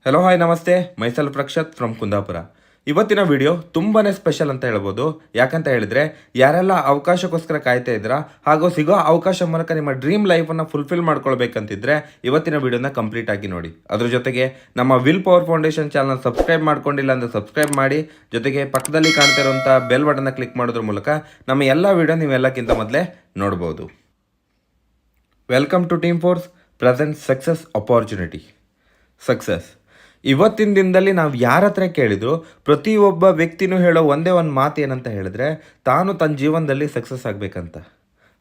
Hello hi ನಮಸ್ತೆ, myself Rakshath from Kundapura. ಇವತ್ತಿನ video ತುಂಬಾ ಸ್ಪೆಷಲ್ ಅಂತ ಹೇಳ್ಬೋದು. ಯಾಕಂತ ಹೇಳಿದ್ರೆ ಯಾರೆಲ್ಲ ಅವಕಾಶಕ್ಕೋಸ್ಕರ ಕಾಯ್ತಾ ಇದ್ದೀರಾ ಹಾಗೂ ಸಿಗೋ ಅವಕಾಶ ಮೂಲಕ ನಿಮ್ಮ ಡ್ರೀಮ್ ಲೈಫನ್ನು ಫುಲ್ಫಿಲ್ ಮಾಡ್ಕೊಳ್ಬೇಕಂತಿದ್ರೆ ಇವತ್ತಿನ ವಿಡಿಯೋನ ಕಂಪ್ಲೀಟ್ ಆಗಿ ನೋಡಿ. ಅದ್ರ ಜೊತೆಗೆ ನಮ್ಮ will power foundation channel subscribe ಮಾಡ್ಕೊಂಡಿಲ್ಲ ಅಂದರೆ ಸಬ್ಸ್ಕ್ರೈಬ್ ಮಾಡಿ, ಜೊತೆಗೆ ಪಕ್ಕದಲ್ಲಿ ಕಾಣ್ತಾ ಇರುವಂಥ ಬೆಲ್ ಬಟನ್ನ ಕ್ಲಿಕ್ ಮಾಡೋದ್ರ ಮೂಲಕ ನಮ್ಮ ಎಲ್ಲ ವಿಡಿಯೋ ನೀವೆಲ್ಲಕ್ಕಿಂತ ಮೊದಲೇ ನೋಡ್ಬೋದು. Welcome to team force present success opportunity. Success ಇವತ್ತಿನ ದಿನದಲ್ಲಿ ನಾವು ಯಾರ ಹತ್ರ ಕೇಳಿದ್ರು ಪ್ರತಿಯೊಬ್ಬ ವ್ಯಕ್ತಿನೂ ಹೇಳೋ ಒಂದೇ ಒಂದು ಮಾತು ಏನಂತ ಹೇಳಿದ್ರೆ, ತಾನು ತನ್ನ ಜೀವನದಲ್ಲಿ ಸಕ್ಸಸ್ ಆಗಬೇಕಂತ.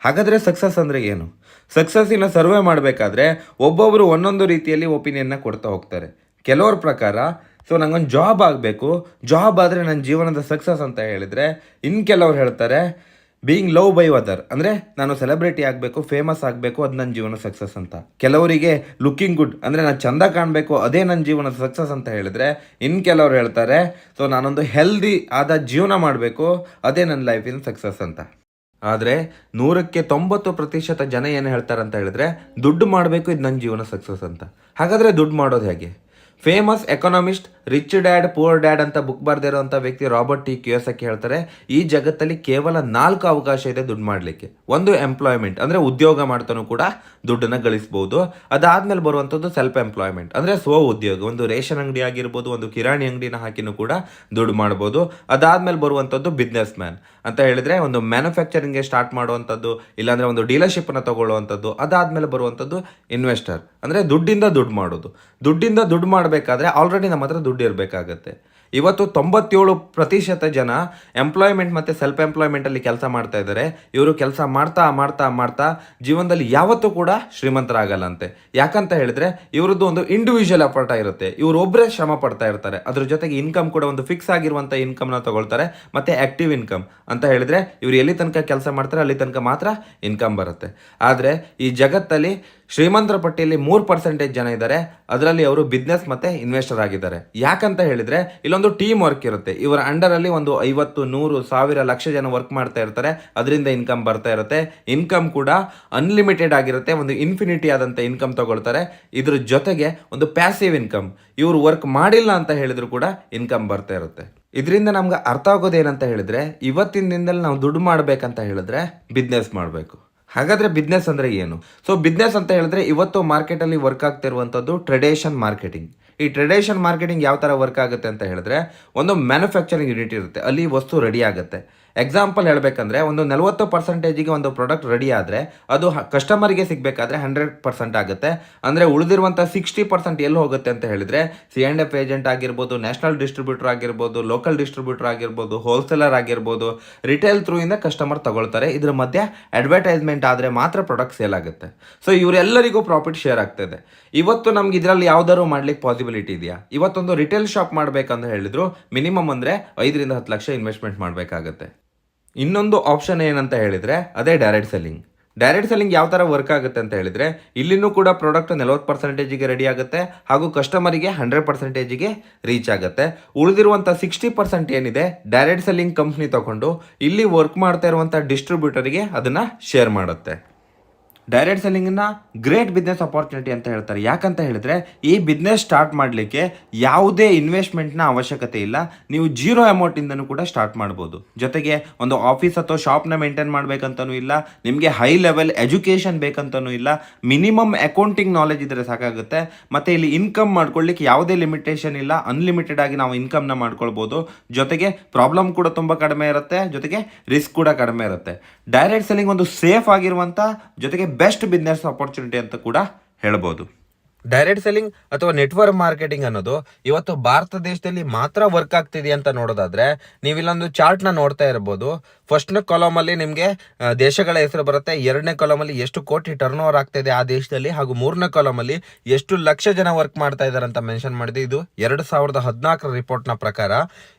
ಹಾಗಾದರೆ ಸಕ್ಸಸ್ ಅಂದರೆ ಏನು? ಸಕ್ಸಸ್ಸಿನ ಸರ್ವೆ ಮಾಡಬೇಕಾದ್ರೆ ಒಬ್ಬೊಬ್ಬರು ಒಂದೊಂದು ರೀತಿಯಲ್ಲಿ ಒಪಿನಿಯನ್ನ ಕೊಡ್ತಾ ಹೋಗ್ತಾರೆ. ಕೆಲವ್ರ ಪ್ರಕಾರ ನಂಗೊಂದು ಜಾಬ್ ಆಗಬೇಕು, ಜಾಬ್ ಆದರೆ ನನ್ನ ಜೀವನದ ಸಕ್ಸಸ್ ಅಂತ ಹೇಳಿದರೆ, ಇನ್ನು ಕೆಲವ್ರು ಹೇಳ್ತಾರೆ ಬೀಯಿಂಗ್ ಲವ್ ಬೈ ಅದರ್, ಅಂದರೆ ನಾನು ಸೆಲೆಬ್ರಿಟಿ ಆಗಬೇಕು, ಫೇಮಸ್ ಆಗಬೇಕು, ಅದು ನನ್ನ ಜೀವನ ಸಕ್ಸಸ್ ಅಂತ. ಕೆಲವರಿಗೆ ಲುಕ್ಕಿಂಗ್ ಗುಡ್, ಅಂದರೆ ನಾನು ಚಂದ ಕಾಣಬೇಕು, ಅದೇ ನನ್ನ ಜೀವನದ ಸಕ್ಸಸ್ ಅಂತ ಹೇಳಿದರೆ, ಇನ್ನು ಕೆಲವ್ರು ಹೇಳ್ತಾರೆ ನಾನೊಂದು ಹೆಲ್ದಿ ಆದ ಜೀವನ ಮಾಡಬೇಕು, ಅದೇ ನನ್ನ ಲೈಫಿನ ಸಕ್ಸಸ್ ಅಂತ. ಆದರೆ 100ಕ್ಕೆ 90% ಜನ ಏನು ಹೇಳ್ತಾರೆ ಅಂತ ಹೇಳಿದ್ರೆ, ದುಡ್ಡು ಮಾಡಬೇಕು, ಇದು ನನ್ನ ಜೀವನ ಸಕ್ಸಸ್ ಅಂತ. ಹಾಗಾದರೆ ದುಡ್ಡು ಮಾಡೋದು ಹೇಗೆ? Famous economist rich dad poor dad ಅಂತ ಬುಕ್ ಬರೆದಿರೋಂಥ ವ್ಯಕ್ತಿ ರಾಬರ್ಟ್ ಟಿ ಕಿಯೋಸಾಕಿ ಹೇಳ್ತಾರೆ, ಈ ಜಗತ್ತಲ್ಲಿ ಕೇವಲ 4 ಅವಕಾಶ ಇದೆ ದುಡ್ಡು ಮಾಡಲಿಕ್ಕೆ. ಒಂದು ಎಂಪ್ಲಾಯ್ಮೆಂಟ್, ಅಂದರೆ ಉದ್ಯೋಗ ಮಾಡ್ತಾನೂ ಕೂಡ ದುಡ್ಡನ್ನು ಗಳಿಸ್ಬೋದು. ಅದಾದಮೇಲೆ ಬರುವಂಥದ್ದು ಸೆಲ್ಫ್ ಎಂಪ್ಲಾಯ್ಮೆಂಟ್, ಅಂದರೆ ಸ್ವ ಉದ್ಯೋಗ. ಒಂದು ರೇಷನ್ ಅಂಗಡಿ ಆಗಿರ್ಬೋದು, ಒಂದು ಕಿರಾಣಿ ಅಂಗಡಿನ ಹಾಕಿನೂ ಕೂಡ ದುಡ್ಡು ಮಾಡ್ಬೋದು. ಅದಾದಮೇಲೆ ಬರುವಂಥದ್ದು ಬಿಸ್ನೆಸ್ ಮ್ಯಾನ್ ಅಂತ ಹೇಳಿದರೆ, ಒಂದು ಮ್ಯಾನುಫ್ಯಾಕ್ಚರಿಂಗ್ಗೆ ಸ್ಟಾರ್ಟ್ ಮಾಡುವಂಥದ್ದು, ಇಲ್ಲಾಂದರೆ ಒಂದು ಡೀಲರ್ಶಿಪ್ಪನ್ನು ತಗೊಳ್ಳುವಂಥದ್ದು. ಅದಾದಮೇಲೆ ಬರುವಂಥದ್ದು ಇನ್ವೆಸ್ಟರ್, ಅಂದರೆ ದುಡ್ಡಿಂದ ದುಡ್ಡು ಮಾಡೋದು. ದುಡ್ಡಿಂದ ದುಡ್ಡು ಮಾಡಬೇಕಾದ್ರೆ ಆಲ್ರೆಡಿ ನಮ್ಮ ಹತ್ರ ದುಡ್ಡು ಇರಬೇಕಾಗತ್ತೆ. ಇವತ್ತು 97% ಜನ ಎಂಪ್ಲಾಯ್ಮೆಂಟ್ ಮತ್ತು ಸೆಲ್ಫ್ ಎಂಪ್ಲಾಯ್ಮೆಂಟಲ್ಲಿ ಕೆಲಸ ಮಾಡ್ತಾ ಇದ್ದಾರೆ. ಇವರು ಕೆಲಸ ಮಾಡ್ತಾ ಮಾಡ್ತಾ ಮಾಡ್ತಾ ಜೀವನದಲ್ಲಿ ಯಾವತ್ತೂ ಕೂಡ ಶ್ರೀಮಂತರಾಗಲ್ಲಂತೆ. ಯಾಕಂತ ಹೇಳಿದ್ರೆ ಇವರದ್ದು ಒಂದು ಇಂಡಿವಿಜುವಲ್ ಎಫರ್ಟ್ ಆಗಿರುತ್ತೆ. ಇವರು ಒಬ್ಬರೇ ಶ್ರಮ ಪಡ್ತಾ ಇರ್ತಾರೆ. ಅದ್ರ ಜೊತೆಗೆ ಇನ್ಕಮ್ ಕೂಡ ಒಂದು ಫಿಕ್ಸ್ ಆಗಿರುವಂಥ ಇನ್ಕಮ್ನ ತಗೊಳ್ತಾರೆ. ಮತ್ತು ಆ್ಯಕ್ಟಿವ್ ಇನ್ಕಮ್ ಅಂತ ಹೇಳಿದ್ರೆ ಇವರು ಎಲ್ಲಿ ತನಕ ಕೆಲಸ ಮಾಡ್ತಾರೆ ಅಲ್ಲಿ ತನಕ ಮಾತ್ರ ಇನ್ಕಮ್ ಬರುತ್ತೆ. ಆದರೆ ಈ ಜಗತ್ತಲ್ಲಿ ಶ್ರೀಮಂತರ ಪಟ್ಟಿಯಲ್ಲಿ 3% ಜನ ಇದ್ದಾರೆ. ಅದರಲ್ಲಿ ಅವರು ಬಿಸ್ನೆಸ್ ಮತ್ತು ಇನ್ವೆಸ್ಟರ್ ಆಗಿದ್ದಾರೆ. ಯಾಕಂತ ಹೇಳಿದರೆ ಇಲ್ಲೊಂದು ಟೀಮ್ ವರ್ಕ್ ಇರುತ್ತೆ. ಇವರ ಅಂಡರಲ್ಲಿ ಒಂದು 50, 100, 1000, ಲಕ್ಷ ಜನ ವರ್ಕ್ ಮಾಡ್ತಾ ಇರ್ತಾರೆ. ಅದರಿಂದ ಇನ್ಕಮ್ ಬರ್ತಾ ಇರುತ್ತೆ. ಇನ್ಕಮ್ ಕೂಡ ಅನ್ಲಿಮಿಟೆಡ್ ಆಗಿರುತ್ತೆ. ಒಂದು ಇನ್ಫಿನಿಟಿ ಆದಂಥ ಇನ್ಕಮ್ ತಗೊಳ್ತಾರೆ. ಇದ್ರ ಜೊತೆಗೆ ಒಂದು ಪ್ಯಾಸಿವ್ ಇನ್ಕಮ್, ಇವರು ವರ್ಕ್ ಮಾಡಿಲ್ಲ ಅಂತ ಹೇಳಿದ್ರು ಕೂಡ ಇನ್ಕಮ್ ಬರ್ತಾ ಇರುತ್ತೆ. ಇದರಿಂದ ನಮ್ಗೆ ಅರ್ಥ ಆಗೋದು ಏನಂತ ಹೇಳಿದ್ರೆ, ಇವತ್ತಿನ ದಿನದಲ್ಲಿ ನಾವು ದುಡ್ಡು ಮಾಡಬೇಕಂತ ಹೇಳಿದ್ರೆ ಬಿಸ್ನೆಸ್ ಮಾಡಬೇಕು. ಹಾಗಾದರೆ ಬಿಸ್ನೆಸ್ ಅಂದರೆ ಏನು? ಬಿಸ್ನೆಸ್ ಅಂತ ಹೇಳಿದ್ರೆ ಇವತ್ತು ಮಾರ್ಕೆಟಲ್ಲಿ ವರ್ಕ್ ಆಗ್ತಿರುವಂಥದ್ದು ಟ್ರೆಡಿಷನ್ ಮಾರ್ಕೆಟಿಂಗ್. ಈ ಟ್ರೆಡಿಷನ್ ಮಾರ್ಕೆಟಿಂಗ್ ಯಾವ ಥರ ವರ್ಕ್ ಆಗುತ್ತೆ ಅಂತ ಹೇಳಿದ್ರೆ, ಒಂದು ಮ್ಯಾನುಫ್ಯಾಕ್ಚರಿಂಗ್ ಯೂನಿಟ್ ಇರುತ್ತೆ, ಅಲ್ಲಿ ವಸ್ತು ರೆಡಿ ಆಗುತ್ತೆ. ಎಕ್ಸಾಂಪಲ್ ಹೇಳಬೇಕಂದ್ರೆ, ಒಂದು 40%ಗೆ ಒಂದು ಪ್ರಾಡಕ್ಟ್ ರೆಡಿ ಆದರೆ ಅದು ಕಸ್ಟಮರ್ಗೆ ಸಿಗಬೇಕಾದ್ರೆ 100% ಆಗುತ್ತೆ. ಅಂದರೆ ಉಳಿದಿರುವಂಥ 60% ಎಲ್ಲಿ ಹೋಗುತ್ತೆ ಅಂತ ಹೇಳಿದರೆ, C&F ಏಜೆಂಟ್ ಆಗಿರ್ಬೋದು, ನ್ಯಾಷನಲ್ ಡಿಸ್ಟ್ರಿಬ್ಯೂಟರ್ ಆಗಿರ್ಬೋದು, ಲೋಕಲ್ ಡಿಸ್ಟ್ರಿಬ್ಯೂಟರ್ ಆಗಿರ್ಬೋದು, ಹೋಲ್ಸೇಲರ್ ಆಗಿರ್ಬೋದು, ರಿಟೇಲ್ ಥ್ರೂಯಿಂದ ಕಸ್ಟಮರ್ ತಗೊಳ್ತಾರೆ. ಇದ್ರ ಮಧ್ಯೆ ಅಡ್ವರ್ಟೈಸ್ಮೆಂಟ್ ಆದರೆ ಮಾತ್ರ ಪ್ರಾಡಕ್ಟ್ ಸೇಲ್ ಆಗುತ್ತೆ. ಇವರೆಲ್ಲರಿಗೂ ಪ್ರಾಫಿಟ್ ಶೇರ್ ಆಗ್ತದೆ. ಇವತ್ತು ನಮ್ಗೆ ಇದರಲ್ಲಿ ಯಾವ್ದಾದ್ರು ಮಾಡ್ಲಿಕ್ಕೆ ಪಾಸಿಬಿಲಿಟಿ ಇದೆಯಾ? ಇವತ್ತೊಂದು ರಿಟೇಲ್ ಶಾಪ್ ಮಾಡಬೇಕಂತ ಹೇಳಿದ್ರು ಮಿನಿಮಮ್ ಅಂದರೆ 5 ರಿಂದ 10 ಲಕ್ಷ ಇನ್ವೆಸ್ಟ್ಮೆಂಟ್ ಮಾಡಬೇಕಾಗತ್ತೆ. ಇನ್ನೊಂದು ಆಪ್ಷನ್ ಏನಂತ ಹೇಳಿದರೆ ಅದೇ ಡೈರೆಕ್ಟ್ ಸೆಲ್ಲಿಂಗ್. ಡೈರೆಕ್ಟ್ ಸೆಲ್ಲಿಂಗ್ ಯಾವ ಥರ ವರ್ಕ್ ಆಗುತ್ತೆ ಅಂತ ಹೇಳಿದರೆ, ಇಲ್ಲಿನೂ ಕೂಡ ಪ್ರಾಡಕ್ಟ್ 40%ಗೆ ರೆಡಿ ಆಗುತ್ತೆ ಹಾಗೂ ಕಸ್ಟಮರಿಗೆ 100%ಗೆ ರೀಚ್ ಆಗುತ್ತೆ. ಉಳಿದಿರುವಂಥ 60% ಏನಿದೆ ಡೈರೆಕ್ಟ್ ಸೆಲ್ಲಿಂಗ್ ಕಂಪ್ನಿ ತಗೊಂಡು ಇಲ್ಲಿ ವರ್ಕ್ ಮಾಡ್ತಾ ಇರುವಂಥ ಡಿಸ್ಟ್ರಿಬ್ಯೂಟರಿಗೆ ಅದನ್ನು ಶೇರ್ ಮಾಡುತ್ತೆ. ಡೈರೆಕ್ಟ್ ಸೆಲ್ಲಿಂಗನ್ನ ಗ್ರೇಟ್ ಬಿಸ್ನೆಸ್ ಅಪಾರ್ಚುನಿಟಿ ಅಂತ ಹೇಳ್ತಾರೆ. ಯಾಕಂತ ಹೇಳಿದ್ರೆ ಈ ಬಿಸ್ನೆಸ್ ಸ್ಟಾರ್ಟ್ ಮಾಡಲಿಕ್ಕೆ ಯಾವುದೇ ಇನ್ವೆಸ್ಟ್ಮೆಂಟ್ನ ಅವಶ್ಯಕತೆ ಇಲ್ಲ. ನೀವು 0 ಅಮೌಂಟಿಂದನೂ ಕೂಡ ಸ್ಟಾರ್ಟ್ ಮಾಡ್ಬೋದು. ಜೊತೆಗೆ ಒಂದು ಆಫೀಸ್ ಅಥವಾ ಶಾಪ್ನ ಮೇಂಟೈನ್ ಮಾಡಬೇಕಂತನೂ ಇಲ್ಲ, ನಿಮಗೆ ಹೈ ಲೆವೆಲ್ ಎಜುಕೇಷನ್ ಬೇಕಂತನೂ ಇಲ್ಲ. ಮಿನಿಮಮ್ ಅಕೌಂಟಿಂಗ್ ನಾಲೆಜ್ ಇದ್ದರೆ ಸಾಕಾಗುತ್ತೆ. ಮತ್ತು ಇಲ್ಲಿ ಇನ್ಕಮ್ ಮಾಡ್ಕೊಳ್ಳಿಕ್ಕೆ ಯಾವುದೇ ಲಿಮಿಟೇಷನ್ ಇಲ್ಲ. ಅನ್ಲಿಮಿಟೆಡ್ ಆಗಿ ನಾವು ಇನ್ಕಮ್ನ ಮಾಡ್ಕೊಳ್ಬೋದು. ಜೊತೆಗೆ ಪ್ರಾಬ್ಲಮ್ ಕೂಡ ತುಂಬ ಕಡಿಮೆ ಇರುತ್ತೆ, ಜೊತೆಗೆ ರಿಸ್ಕ್ ಕೂಡ ಕಡಿಮೆ ಇರುತ್ತೆ. ಡೈರೆಕ್ಟ್ ಸೆಲ್ಲಿಂಗ್ ಒಂದು ಸೇಫ್ ಆಗಿರುವಂಥ ಜೊತೆಗೆ ಬೆಸ್ಟ್ ಬಿಸ್ನೆಸ್ ಅಪಾರ್ಚುನಿಟಿ ಅಂತ ಕೂಡ ಹೇಳ್ಬೋದು. ಡೈರೆಕ್ಟ್ ಸೆಲ್ಲಿಂಗ್ ಅಥವಾ ನೆಟ್ವರ್ಕ್ ಮಾರ್ಕೆಟಿಂಗ್ ಅನ್ನೋದು ಇವತ್ತು ಭಾರತ ದೇಶದಲ್ಲಿ ಮಾತ್ರ ವರ್ಕ್ ಆಗ್ತಿದೆ ಅಂತ ನೋಡೋದಾದ್ರೆ, ನೀವು ಇಲ್ಲೊಂದು ಚಾರ್ಟ್ನ ನೋಡ್ತಾ ಇರ್ಬೋದು. ಫಸ್ಟ್ನೇ ಕಾಲಮಲ್ಲಿ ನಿಮಗೆ ದೇಶಗಳ ಹೆಸರು ಬರುತ್ತೆ, 2ನೇ ಕಾಲಮಲ್ಲಿ ಎಷ್ಟು ಕೋಟಿ ಟರ್ನ್ ಓವರ್ ಆಗ್ತಾಯಿದೆ ಆ ದೇಶದಲ್ಲಿ, ಹಾಗೂ 3ನೇ ಕಾಲಮಲ್ಲಿ ಎಷ್ಟು ಲಕ್ಷ ಜನ ವರ್ಕ್ ಮಾಡ್ತಾ ಇದ್ದಾರೆ ಅಂತ ಮೆನ್ಷನ್ ಮಾಡಿದೆ. ಇದು 2014 ರಿಪೋರ್ಟ್ನ ಪ್ರಕಾರ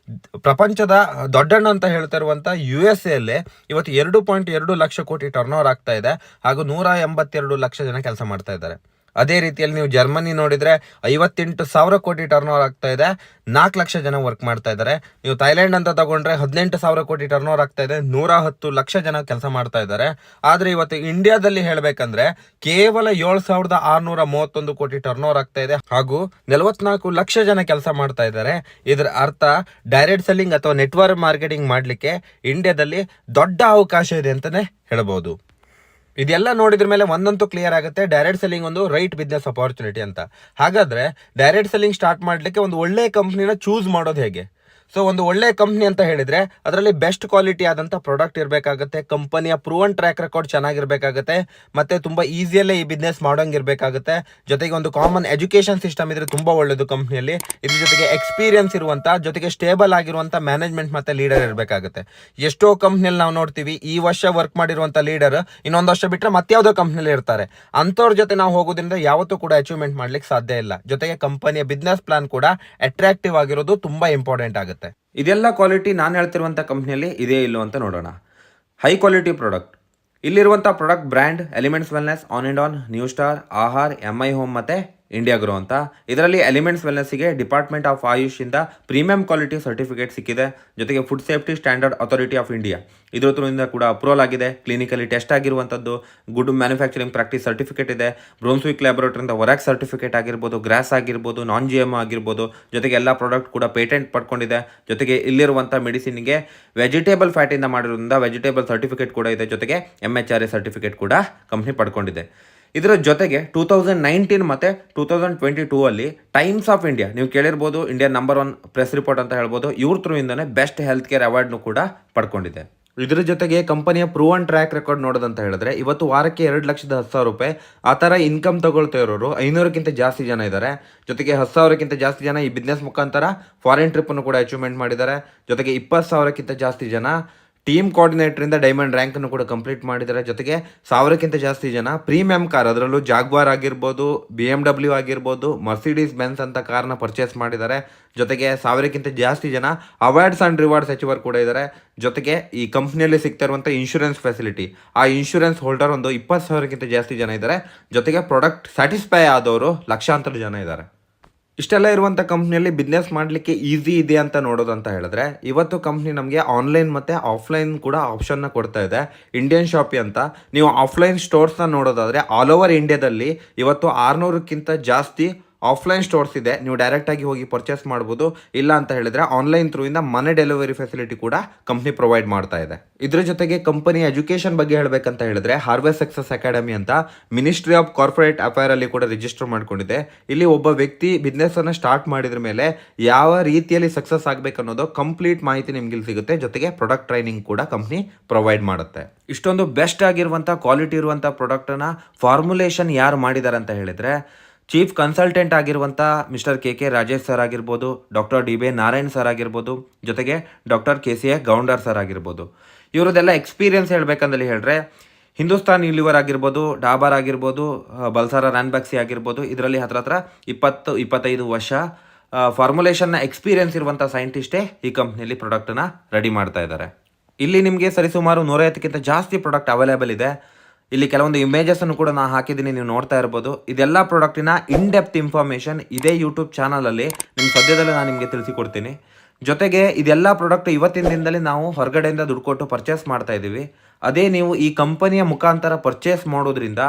ಪ್ರಪಂಚದ ದೊಡ್ಡಣ್ಣ ಅಂತ ಹೇಳ್ತಾ ಇರುವಂಥ USA ಅಲ್ಲೇ ಇವತ್ತು 2.2 ಲಕ್ಷ ಕೋಟಿ ಟರ್ನ್ ಓವರ್ ಆಗ್ತಾ ಇದೆ ಹಾಗೂ 182 ಲಕ್ಷ ಜನ ಕೆಲಸ ಮಾಡ್ತಾ ಇದ್ದಾರೆ. ಅದೇ ರೀತಿಯಲ್ಲಿ ನೀವು ಜರ್ಮನಿ ನೋಡಿದ್ರೆ 58,000 ಕೋಟಿ ಟರ್ನ್ ಓವರ್ ಆಗ್ತಾ ಇದೆ, 4 ಲಕ್ಷ ಜನ ವರ್ಕ್ ಮಾಡ್ತಾ ಇದ್ದಾರೆ. ನೀವು ಥೈಲ್ಯಾಂಡ್ ಅಂತ ತಗೊಂಡ್ರೆ 18,000 ಕೋಟಿ ಟರ್ನ್ ಓವರ್ ಆಗ್ತಾ ಇದೆ, 110 ಲಕ್ಷ ಜನ ಕೆಲಸ ಮಾಡ್ತಾ ಇದ್ದಾರೆ. ಆದ್ರೆ ಇವತ್ತು ಇಂಡಿಯಾದಲ್ಲಿ ಹೇಳ್ಬೇಕಂದ್ರೆ ಕೇವಲ 7,631 ಕೋಟಿ ಟರ್ನ್ ಓವರ್ ಆಗ್ತಾ ಇದೆ ಹಾಗೂ 44 ಲಕ್ಷ ಜನ ಕೆಲಸ ಮಾಡ್ತಾ ಇದ್ದಾರೆ. ಇದರ ಅರ್ಥ ಡೈರೆಕ್ಟ್ ಸೆಲ್ಲಿಂಗ್ ಅಥವಾ ನೆಟ್ವರ್ಕ್ ಮಾರ್ಕೆಟಿಂಗ್ ಮಾಡ್ಲಿಕ್ಕೆ ಇಂಡಿಯಾದಲ್ಲಿ ದೊಡ್ಡ ಅವಕಾಶ ಇದೆ ಅಂತಾನೆ ಹೇಳ್ಬಹುದು. ಇದೆಲ್ಲ ನೋಡಿದ್ರ ಮೇಲೆ ಒಂದಂತೂ ಕ್ಲಿಯರ್ ಆಗುತ್ತೆ, ಡೈರೆಕ್ಟ್ ಸೆಲ್ಲಿಂಗ್ ಒಂದು ರೈಟ್ ಬಿಸ್ನೆಸ್ ಅಪಾರ್ಚುನಿಟಿ ಅಂತ. ಹಾಗಾದ್ರೆ ಡೈರೆಕ್ಟ್ ಸೆಲ್ಲಿಂಗ್ ಸ್ಟಾರ್ಟ್ ಮಾಡ್ಲಿಕ್ಕೆ ಒಂದು ಒಳ್ಳೆ ಕಂಪ್ನಿನ ಚೂಸ್ ಮಾಡೋದು ಹೇಗೆ? ಸೊ ಒಂದು ಒಳ್ಳೆ ಕಂಪ್ನಿ ಅಂತ ಹೇಳಿದ್ರೆ ಅದರಲ್ಲಿ ಬೆಸ್ಟ್ ಕ್ವಾಲಿಟಿ ಆದಂಥ ಪ್ರಾಡಕ್ಟ್ ಇರಬೇಕಾಗುತ್ತೆ, ಕಂಪನಿಯ ಪ್ರೂವನ್ ಟ್ರ್ಯಾಕ್ ರೆಕಾರ್ಡ್ ಚೆನ್ನಾಗಿರ್ಬೇಕಾಗುತ್ತೆ, ಮತ್ತೆ ತುಂಬಾ ಈಸಿಯಲ್ಲೇ ಈ ಬಿಸ್ನೆಸ್ ಮಾಡೋಂಗಿರ್ಬೇಕಾಗುತ್ತೆ. ಜೊತೆಗೆ ಒಂದು ಕಾಮನ್ ಎಜುಕೇಶನ್ ಸಿಸ್ಟಮ್ ಇದ್ರೆ ತುಂಬಾ ಒಳ್ಳೇದು ಕಂಪ್ನಿಯಲ್ಲಿ. ಇದ್ರ ಜೊತೆಗೆ ಎಕ್ಸ್ಪೀರಿಯನ್ಸ್ ಇರುವಂತ, ಜೊತೆಗೆ ಸ್ಟೇಬಲ್ ಆಗಿರುವಂತ ಮ್ಯಾನೇಜ್ಮೆಂಟ್ ಮತ್ತೆ ಲೀಡರ್ ಇರಬೇಕಾಗುತ್ತೆ. ಎಷ್ಟೋ ಕಂಪ್ನಿಯಲ್ಲಿ ನಾವು ನೋಡ್ತೀವಿ, ಈ ವರ್ಷ ವರ್ಕ್ ಮಾಡಿರುವಂತ ಲೀಡರ್ ಇನ್ನೊಂದು ವರ್ಷ ಬಿಟ್ಟರೆ ಮತ್ತೆ ಯಾವುದೋ ಕಂಪ್ನಿಯಲ್ಲಿ ಇರ್ತಾರೆ. ಅಂಥವ್ರ ಜೊತೆ ನಾವು ಹೋಗೋದ್ರಿಂದ ಯಾವತ್ತೂ ಕೂಡ ಅಚೀವ್ಮೆಂಟ್ ಮಾಡ್ಲಿಕ್ಕೆ ಸಾಧ್ಯ ಇಲ್ಲ. ಜೊತೆಗೆ ಕಂಪನಿಯ ಬಿಸ್ನೆಸ್ ಪ್ಲಾನ್ ಕೂಡ ಅಟ್ರಾಕ್ಟಿವ್ ಆಗಿರೋದು ತುಂಬಾ ಇಂಪಾರ್ಟೆಂಟ್ ಆಗುತ್ತೆ. ಇದೆಲ್ಲ ಕ್ವಾಲಿಟಿ ನಾನು ಹೇಳ್ತಿರುವಂಥ ಕಂಪ್ನಿಯಲ್ಲಿ ಇದೇ ಇಲ್ಲೋ ಅಂತ ನೋಡೋಣ. High quality product. ಇಲ್ಲಿರುವಂಥ product brand elements wellness, on and on, new star, Aahar, MI home ಮತ್ತು ಇಂಡಿಯಾ ಗ್ರೋ ಅಂತ. ಇದರಲ್ಲಿ ಎಲಿಮೆಂಟ್ಸ್ ವೆಲ್ನೆಸ್ಸಿಗೆ ಡಿಪಾರ್ಟ್ಮೆಂಟ್ ಆಫ್ ಆಯುಷ್ ಇಂದ ಪ್ರೀಮಿಯಂ ಕ್ವಾಲಿಟಿ ಸರ್ಟಿಫಿಕೇಟ್ ಸಿಕ್ಕಿದೆ. ಜೊತೆಗೆ food safety standard authority of India ಇದ್ರ ಥ್ರೂಯಿಂದ ಕೂಡ ಅಪ್ರೂವಲ್ ಆಗಿದೆ. ಕ್ಲಿನಿಕಲಿ ಟೆಸ್ಟ್ ಆಗಿರುವಂಥದ್ದು, ಗುಡ್ ಮ್ಯಾನುಫ್ಯಾಕ್ಚರಿಂಗ್ ಪ್ರಾಕ್ಟೀಸ್ ಸರ್ಟಿಫಿಕೇಟ್ ಇದೆ. ಬ್ರೂನ್ಸ್ವಿಕ್ ಲ್ಯಾಬೊರೇಟರಿಯಿಂದ ಹೊರಕ್ ಸರ್ಟಿಫಿಕೇಟ್ ಆಗಿರ್ಬೋದು, ಗ್ರಾಸ್ ಆಗಿರ್ಬೋದು, ನಾನ್ GMO ಆಗಿರ್ಬೋದು. ಜೊತೆಗೆ ಎಲ್ಲ ಪ್ರಾಡಕ್ಟ್ ಕೂಡ ಪೇಟೆಂಟ್ ಪಡ್ಕೊಂಡಿದೆ. ಜೊತೆಗೆ ಇಲ್ಲಿರುವಂಥ ಮೆಡಿಸಿನ್ಗೆ ವೆಜಿಟೇಬಲ್ ಫ್ಯಾಟಿಂದ ಮಾಡಿರೋದ್ರಿಂದ ವೆಜಿಟೇಬಲ್ ಸರ್ಟಿಫಿಕೇಟ್ ಕೂಡ ಇದೆ. ಜೊತೆಗೆ MHRA ಸರ್ಟಿಫಿಕೇಟ್ ಕೂಡ ಕಂಪ್ನಿ ಪಡ್ಕೊಂಡಿದೆ. ಇದರ ಜೊತೆಗೆ 2019 ಮತ್ತು 2022 ಅಲ್ಲಿ ಟೈಮ್ಸ್ ಆಫ್ ಇಂಡಿಯಾ, ನೀವು ಕೇಳಿರ್ಬೋದು, ಇಂಡಿಯಾ ನಂಬರ್ 1 ಪ್ರೆಸ್ ರಿಪೋರ್ಟ್ ಅಂತ ಹೇಳ್ಬೋದು, ಇವ್ರ ಥ್ರೂ ಇಂದನೇ ಬೆಸ್ಟ್ ಹೆಲ್ತ್ ಕೇರ್ ಅವಾರ್ಡ್ನು ಕೂಡ ಪಡ್ಕೊಂಡಿದೆ. ಇದರ ಜೊತೆಗೆ ಕಂಪನಿಯ ಪ್ರೂವನ್ ಟ್ರ್ಯಾಕ್ ರೆಕಾರ್ಡ್ ನೋಡೋದಂತ ಹೇಳಿದ್ರೆ ಇವತ್ತು ವಾರಕ್ಕೆ 2,10,000 ರೂಪಾಯಿ ಆ ಥರ ಇನ್ಕಮ್ ತಗೊಳ್ತಾ ಇರೋರು 500ಕ್ಕಿಂತ ಜಾಸ್ತಿ ಜನ ಇದ್ದಾರೆ. ಜೊತೆಗೆ 10,000ಕ್ಕಿಂತ ಜಾಸ್ತಿ ಜನ ಈ ಬಿಸ್ನೆಸ್ ಮುಖಾಂತರ ಫಾರಿನ್ ಟ್ರಿಪ್ಪನ್ನು ಕೂಡ ಅಚೀವ್ಮೆಂಟ್ ಮಾಡಿದ್ದಾರೆ. ಜೊತೆಗೆ 20,000ಕ್ಕಿಂತ ಜಾಸ್ತಿ ಜನ ಟೀಮ್ ಕೋಆರ್ಡಿನೇಟರಿಂದ ಡೈಮಂಡ್ ರ್ಯಾಂಕನ್ನು ಕೂಡ ಕಂಪ್ಲೀಟ್ ಮಾಡಿದ್ದಾರೆ. ಜೊತೆಗೆ 1,000ಕ್ಕಿಂತ ಜಾಸ್ತಿ ಜನ ಪ್ರೀಮಿಯಂ ಕಾರ್, ಅದರಲ್ಲೂ ಜಾಗ್ವಾರ್ ಆಗಿರ್ಬೋದು, BMW ಆಗಿರ್ಬೋದು, ಮರ್ಸಿಡೀಸ್ ಬೆನ್ಸ್ ಅಂತ ಕಾರ್ನ ಪರ್ಚೇಸ್ ಮಾಡಿದ್ದಾರೆ. ಜೊತೆಗೆ 1,000ಕ್ಕಿಂತ ಜಾಸ್ತಿ ಜನ ಅವಾರ್ಡ್ಸ್ ಆ್ಯಂಡ್ ರಿವಾರ್ಡ್ಸ್ ಅಚೀವರ್ ಕೂಡ ಇದ್ದಾರೆ. ಜೊತೆಗೆ ಈ ಕಂಪ್ನಿಯಲ್ಲಿ ಸಿಗ್ತಾ ಇರುವಂಥ ಇನ್ಶೂರೆನ್ಸ್ ಫೆಸಿಲಿಟಿ, ಆ ಇನ್ಶೂರೆನ್ಸ್ ಹೋಲ್ಡರ್ ಒಂದು 20,000ಕ್ಕಿಂತ ಜಾಸ್ತಿ ಜನ ಇದ್ದಾರೆ. ಜೊತೆಗೆ ಪ್ರಾಡಕ್ಟ್ ಸ್ಯಾಟಿಸ್ಫೈ ಆದವರು ಲಕ್ಷಾಂತರ ಜನ ಇದ್ದಾರೆ. ಇಷ್ಟೆಲ್ಲ ಇರುವಂಥ ಕಂಪ್ನಿಯಲ್ಲಿ ಬಿಸ್ನೆಸ್ ಮಾಡಲಿಕ್ಕೆ ಈಸಿ ಇದೆ ಅಂತ ನೋಡೋದಂತ ಹೇಳಿದ್ರೆ ಇವತ್ತು ಕಂಪ್ನಿ ನಮಗೆ ಆನ್ಲೈನ್ ಮತ್ತು ಆಫ್ಲೈನ್ ಕೂಡ ಆಪ್ಷನ್ನ ಕೊಡ್ತಾ ಇದೆ. ಇಂಡಿಯನ್ ಶಾಪಿ ಅಂತ ನೀವು ಆಫ್ಲೈನ್ ಸ್ಟೋರ್ಸ್ನ ನೋಡೋದಾದರೆ ಆಲ್ ಓವರ್ ಇಂಡಿಯಾದಲ್ಲಿ ಇವತ್ತು 600ಕ್ಕಿಂತ ಜಾಸ್ತಿ ಆಫ್ಲೈನ್ ಸ್ಟೋರ್ಸ್ ಇದೆ. ನೀವು ಡೈರೆಕ್ಟಾಗಿ ಹೋಗಿ ಪರ್ಚೇಸ್ ಮಾಡ್ಬೋದು. ಇಲ್ಲ ಅಂತ ಹೇಳಿದ್ರೆ ಆನ್ಲೈನ್ ಥ್ರೂ ಇಂದ ಮನೆ ಡೆಲಿವರಿ ಫೆಸಿಲಿಟಿ ಕೂಡ ಕಂಪ್ನಿ ಪ್ರೊವೈಡ್ ಮಾಡ್ತಾ ಇದೆ. ಇದ್ರ ಜೊತೆಗೆ ಕಂಪನಿ ಎಜುಕೇಷನ್ ಬಗ್ಗೆ ಹೇಳಬೇಕಂತ ಹೇಳಿದ್ರೆ ಹಾರ್ವೆಸ್ಟ್ ಸಕ್ಸಸ್ ಅಕಾಡೆಮಿ ಅಂತ ಮಿನಿಸ್ಟ್ರಿ ಆಫ್ ಕಾರ್ಪೊರೇಟ್ ಅಫೇರ್ ಅಲ್ಲಿ ಕೂಡ ರಿಜಿಸ್ಟರ್ ಮಾಡ್ಕೊಂಡಿದೆ. ಇಲ್ಲಿ ಒಬ್ಬ ವ್ಯಕ್ತಿ ಬಿಸ್ನೆಸ್ ಅನ್ನು ಸ್ಟಾರ್ಟ್ ಮಾಡಿದ್ರ ಮೇಲೆ ಯಾವ ರೀತಿಯಲ್ಲಿ ಸಕ್ಸಸ್ ಆಗಬೇಕು ಅನ್ನೋದು ಕಂಪ್ಲೀಟ್ ಮಾಹಿತಿ ನಿಮ್ಗೆ ಇಲ್ಲಿ ಸಿಗುತ್ತೆ. ಜೊತೆಗೆ ಪ್ರಾಡಕ್ಟ್ ಟ್ರೈನಿಂಗ್ ಕೂಡ ಕಂಪ್ನಿ ಪ್ರೊವೈಡ್ ಮಾಡುತ್ತೆ. ಇಷ್ಟೊಂದು ಬೆಸ್ಟ್ ಆಗಿರುವಂಥ ಕ್ವಾಲಿಟಿ ಇರುವಂಥ ಪ್ರಾಡಕ್ಟನ್ನು ಫಾರ್ಮುಲೇಷನ್ ಯಾರು ಮಾಡಿದ್ದಾರೆ ಅಂತ ಹೇಳಿದ್ರೆ ಚೀಫ್ ಕನ್ಸಲ್ಟೆಂಟ್ ಆಗಿರುವಂಥ ಮಿಸ್ಟರ್ KK ರಾಜೇಶ್ ಸರ್ ಆಗಿರ್ಬೋದು, ಡಾಕ್ಟರ್ DB ನಾರಾಯಣ್ ಸರ್ ಆಗಿರ್ಬೋದು, ಜೊತೆಗೆ ಡಾಕ್ಟರ್ KCA ಗೌಂಡರ್ ಸರ್ ಆಗಿರ್ಬೋದು. ಇವರದೆಲ್ಲ ಎಕ್ಸ್ಪೀರಿಯನ್ಸ್ ಹೇಳ್ಬೇಕಂದಲ್ಲಿ ಹೇಳಿದ್ರೆ ಹಿಂದೂಸ್ತಾನ್ ಯೂನಿಲಿವರ್ ಆಗಿರ್ಬೋದು, ಡಾಬರ್ ಆಗಿರ್ಬೋದು, ಬಲ್ಸಾರ ರ್ಯಾನ್ಬ್ಯಾಕ್ಸಿ ಆಗಿರ್ಬೋದು, ಇದರಲ್ಲಿ ಹತ್ರ 20-25 ವರ್ಷ ಫಾರ್ಮುಲೇಷನ್ನ ಎಕ್ಸ್ಪೀರಿಯನ್ಸ್ ಇರುವಂಥ ಸೈಂಟಿಸ್ಟೇ ಈ ಕಂಪ್ನಿಯಲ್ಲಿ ಪ್ರಾಡಕ್ಟನ್ನು ರೆಡಿ ಮಾಡ್ತಾ ಇದ್ದಾರೆ. ಇಲ್ಲಿ ನಿಮಗೆ ಸರಿಸುಮಾರು 150ಕ್ಕಿಂತ ಜಾಸ್ತಿ ಪ್ರಾಡಕ್ಟ್ ಅವೈಲೇಬಲ್ ಇದೆ. ಇಲ್ಲಿ ಕೆಲವೊಂದು ಇಮೇಜಸನ್ನು ಕೂಡ ನಾನು ಹಾಕಿದ್ದೀನಿ, ನೀವು ನೋಡ್ತಾ ಇರ್ಬೋದು. ಇದೆಲ್ಲ ಪ್ರಾಡಕ್ಟಿನ ಇನ್ ಡೆಪ್ತ್ ಇನ್ಫಾರ್ಮೇಷನ್ ಇದೇ ಯೂಟ್ಯೂಬ್ ಚಾನಲಲ್ಲಿ ನಿಮ್ಮ ಸದ್ಯದಲ್ಲೇ ನಾನು ನಿಮಗೆ ತಿಳಿಸಿಕೊಡ್ತೀನಿ. ಜೊತೆಗೆ ಇದೆಲ್ಲ ಪ್ರಾಡಕ್ಟ್ ಇವತ್ತಿನ ದಿನದಲ್ಲಿ ನಾವು ಹೊರಗಡೆಯಿಂದ ದುಡ್ಡು ಕೊಟ್ಟು ಪರ್ಚೇಸ್ ಮಾಡ್ತಾ ಇದ್ದೀವಿ. ಅದೇ ನೀವು ಈ ಕಂಪನಿಯ ಮುಖಾಂತರ ಪರ್ಚೇಸ್ ಮಾಡೋದ್ರಿಂದ